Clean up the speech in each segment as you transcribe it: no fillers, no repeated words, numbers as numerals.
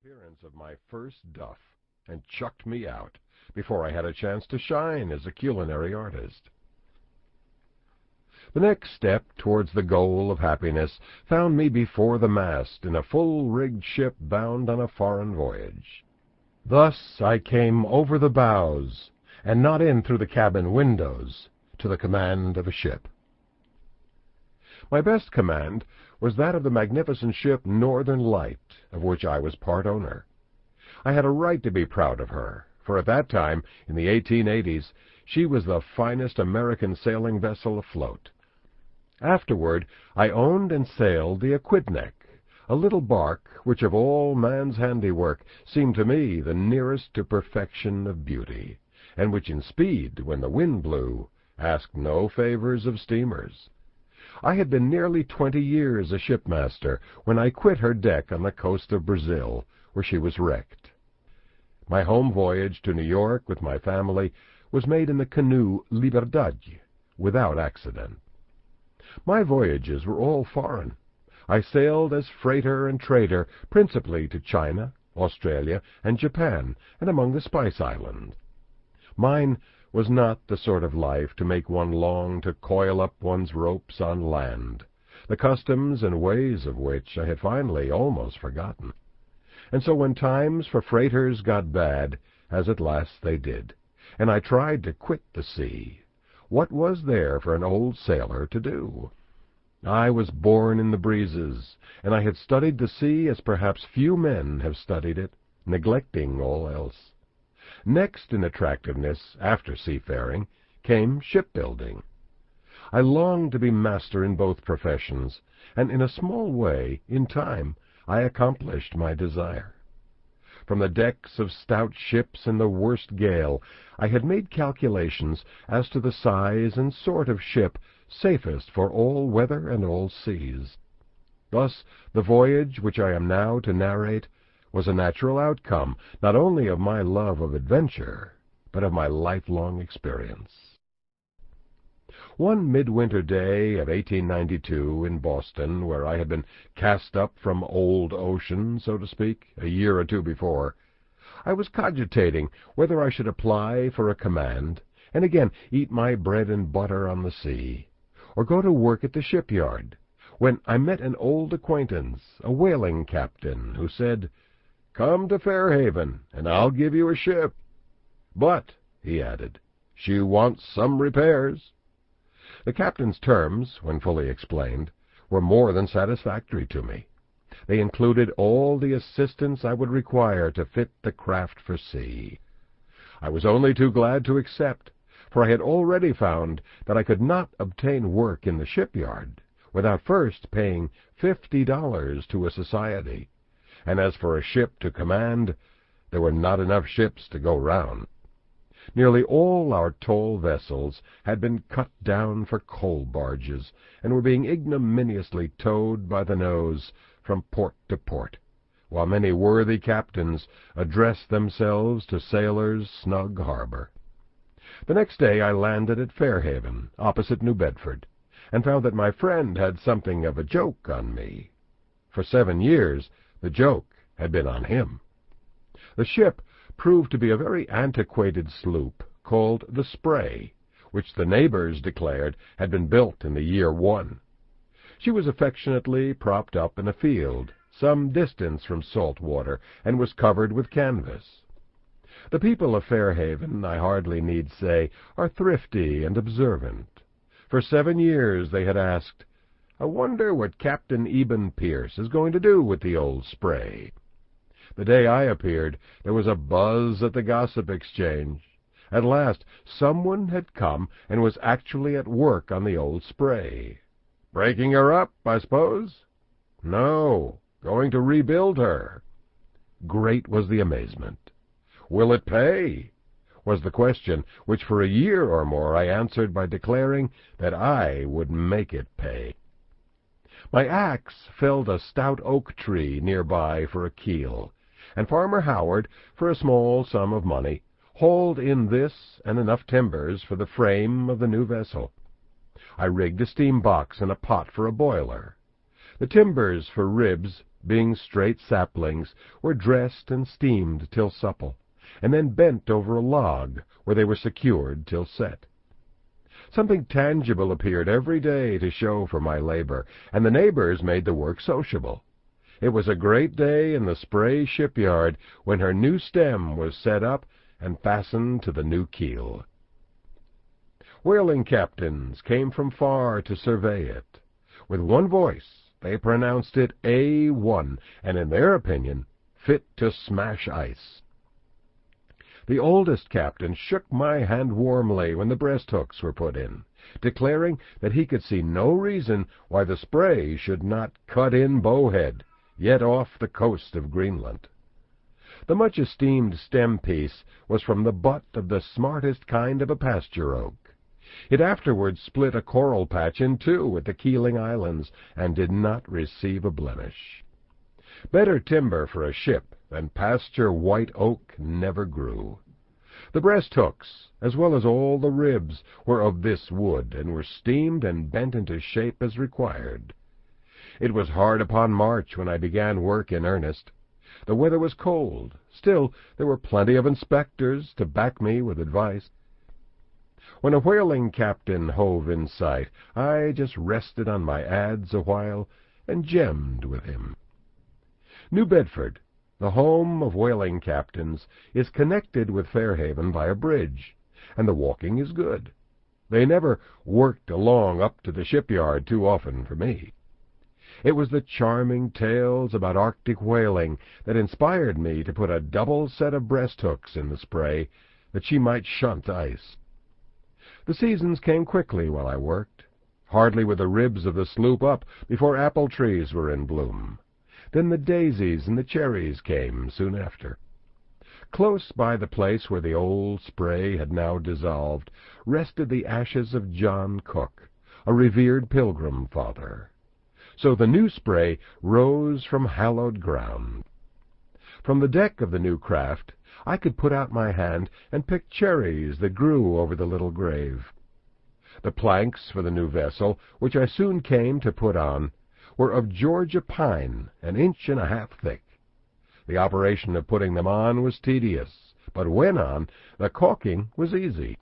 appearance of my first duff and chucked me out before I had a chance to shine as a culinary artist. The next step towards the goal of happiness found me before the mast in a full-rigged ship bound on a foreign voyage. Thus I came over the bows, and not in through the cabin windows, to the command of a ship. My best command was that of the magnificent ship Northern Light, of which I was part owner. I had a right to be proud of her, for at that time, in the 1880s, she was the finest American sailing vessel afloat. Afterward, I owned and sailed the Aquidneck, a little bark which of all man's handiwork seemed to me the nearest to perfection of beauty, and which in speed, when the wind blew, asked no favors of steamers. I had been nearly 20 years a shipmaster when I quit her deck on the coast of Brazil, where she was wrecked. My home voyage to New York with my family was made in the canoe Liberdade, without accident. My voyages were all foreign. I sailed as freighter and trader, principally to China, Australia, and Japan, and among the Spice Islands. Mine was not the sort of life to make one long to coil up one's ropes on land, the customs and ways of which I had finally almost forgotten. And so when times for freighters got bad, as at last they did, and I tried to quit the sea, what was there for an old sailor to do? I was born in the breezes, and I had studied the sea as perhaps few men have studied it, neglecting all else. Next in attractiveness, after seafaring, came shipbuilding. I longed to be master in both professions, and in a small way, in time, I accomplished my desire. From the decks of stout ships in the worst gale, I had made calculations as to the size and sort of ship safest for all weather and all seas. Thus, the voyage which I am now to narrate was a natural outcome not only of my love of adventure, but of my lifelong experience. One midwinter day of 1892 in Boston, where I had been cast up from old ocean, so to speak, a year or two before, I was cogitating whether I should apply for a command, and again eat my bread and butter on the sea, or go to work at the shipyard, when I met an old acquaintance, a whaling captain, who said, "Come to Fairhaven, and I'll give you a ship. But," he added, "she wants some repairs." The captain's terms, when fully explained, were more than satisfactory to me. They included all the assistance I would require to fit the craft for sea. I was only too glad to accept, for I had already found that I could not obtain work in the shipyard without first paying $50 to a society, and as for a ship to command, there were not enough ships to go round. Nearly all our tall vessels had been cut down for coal barges, and were being ignominiously towed by the nose from port to port, while many worthy captains addressed themselves to sailors' snug harbor. The next day I landed at Fairhaven, opposite New Bedford, and found that my friend had something of a joke on me. For 7 years the joke had been on him. The ship proved to be a very antiquated sloop called the Spray, which the neighbors declared had been built in the year 1. She was affectionately propped up in a field, some distance from salt water, and was covered with canvas. The people of Fairhaven, I hardly need say, are thrifty and observant. For 7 years they had asked, "I wonder what Captain Eben Pierce is going to do with the old Spray." The day I appeared, there was a buzz at the gossip exchange. At last, someone had come and was actually at work on the old Spray. Breaking her up, I suppose? No, going to rebuild her. Great was the amazement. "Will it pay?" was the question, which for a year or more I answered by declaring that I would make it pay. My axe felled a stout oak tree nearby for a keel, and Farmer Howard, for a small sum of money, hauled in this and enough timbers for the frame of the new vessel. I rigged a steam box and a pot for a boiler. The timbers for ribs being straight saplings, were dressed and steamed till supple, and then bent over a log, where they were secured till set. Something tangible appeared every day to show for my labor, and the neighbors made the work sociable. It was a great day in the Spray shipyard when her new stem was set up and fastened to the new keel. Whaling captains came from far to survey it. With one voice they pronounced it A1, and in their opinion, fit to smash ice. The oldest captain shook my hand warmly when the breasthooks were put in, declaring that he could see no reason why the Spray should not cut in bowhead, yet off the coast of Greenland. The much-esteemed stem piece was from the butt of the smartest kind of a pasture oak. It afterwards split a coral patch in two at the Keeling Islands, and did not receive a blemish. Better timber for a ship than pasture white oak never grew. The breasthooks, as well as all the ribs, were of this wood, and were steamed and bent into shape as required. It was hard upon March when I began work in earnest. The weather was cold, still there were plenty of inspectors to back me with advice. When a whaling captain hove in sight, I just rested on my adze a while and gemmed with him. New Bedford, the home of whaling captains, is connected with Fairhaven by a bridge, and the walking is good. They never worked along up to the shipyard too often for me. It was the charming tales about Arctic whaling that inspired me to put a double set of breasthooks in the Spray, that she might shunt ice. The seasons came quickly while I worked. Hardly were the ribs of the sloop up before apple trees were in bloom. Then the daisies and the cherries came soon after. Close by the place where the old Spray had now dissolved rested the ashes of John Cook, a revered pilgrim father. So the new Spray rose from hallowed ground. From the deck of the new craft I could put out my hand and pick cherries that grew over the little grave. The planks for the new vessel, which I soon came to put on, were of Georgia pine, 1.5 inches thick. The operation of putting them on was tedious, but when on, the caulking was easy.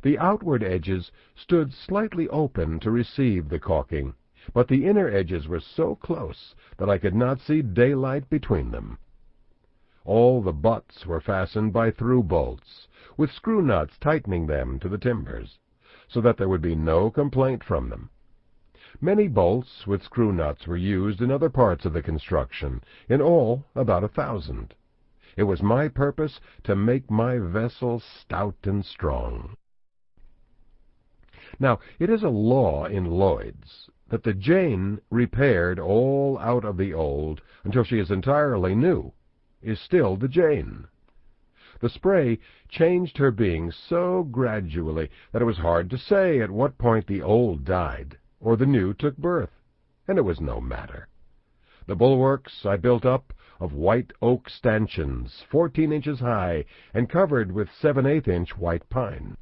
The outward edges stood slightly open to receive the caulking, but the inner edges were so close that I could not see daylight between them. All the butts were fastened by through bolts, with screw nuts tightening them to the timbers, so that there would be no complaint from them. Many bolts with screw nuts were used in other parts of the construction, in all about 1,000. It was my purpose to make my vessel stout and strong. Now, it is a law in Lloyd's that the Jane, repaired all out of the old until she is entirely new, is still the Jane. The Spray changed her being so gradually that it was hard to say at what point the old died or the new took birth, and it was no matter. The bulwarks I built up of white oak stanchions, 14 inches high, and covered with 7/8-inch white pine.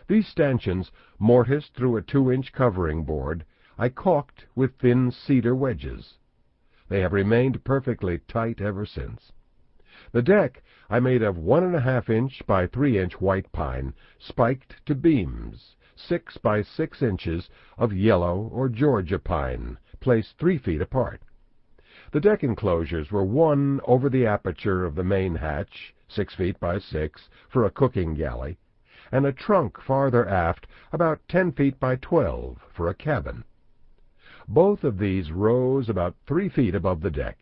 These stanchions, mortised through a 2-inch covering board, I caulked with thin cedar wedges. They have remained perfectly tight ever since. The deck I made of 1.5-inch by 3-inch white pine, spiked to beams, 6 by 6 inches of yellow or Georgia pine, placed 3 feet apart. The deck enclosures were one over the aperture of the main hatch, 6 feet by 6, for a cooking galley, and a trunk farther aft, about 10 feet by 12, for a cabin. Both of these rose about 3 feet above the deck,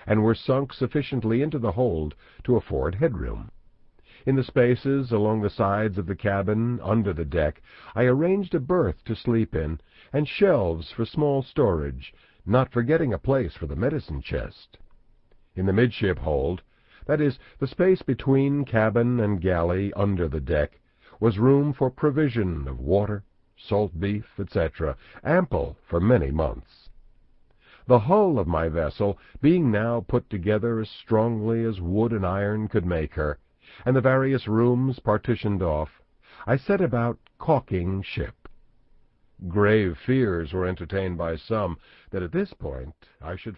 and were sunk sufficiently into the hold to afford headroom. In the spaces along the sides of the cabin, under the deck, I arranged a berth to sleep in, and shelves for small storage, not forgetting a place for the medicine chest. In the midship hold, that is, the space between cabin and galley under the deck, was room for provision of water, salt beef, etc., ample for many months. The hull of my vessel being now put together as strongly as wood and iron could make her, and the various rooms partitioned off, I set about caulking ship. Grave fears were entertained by some that at this point I should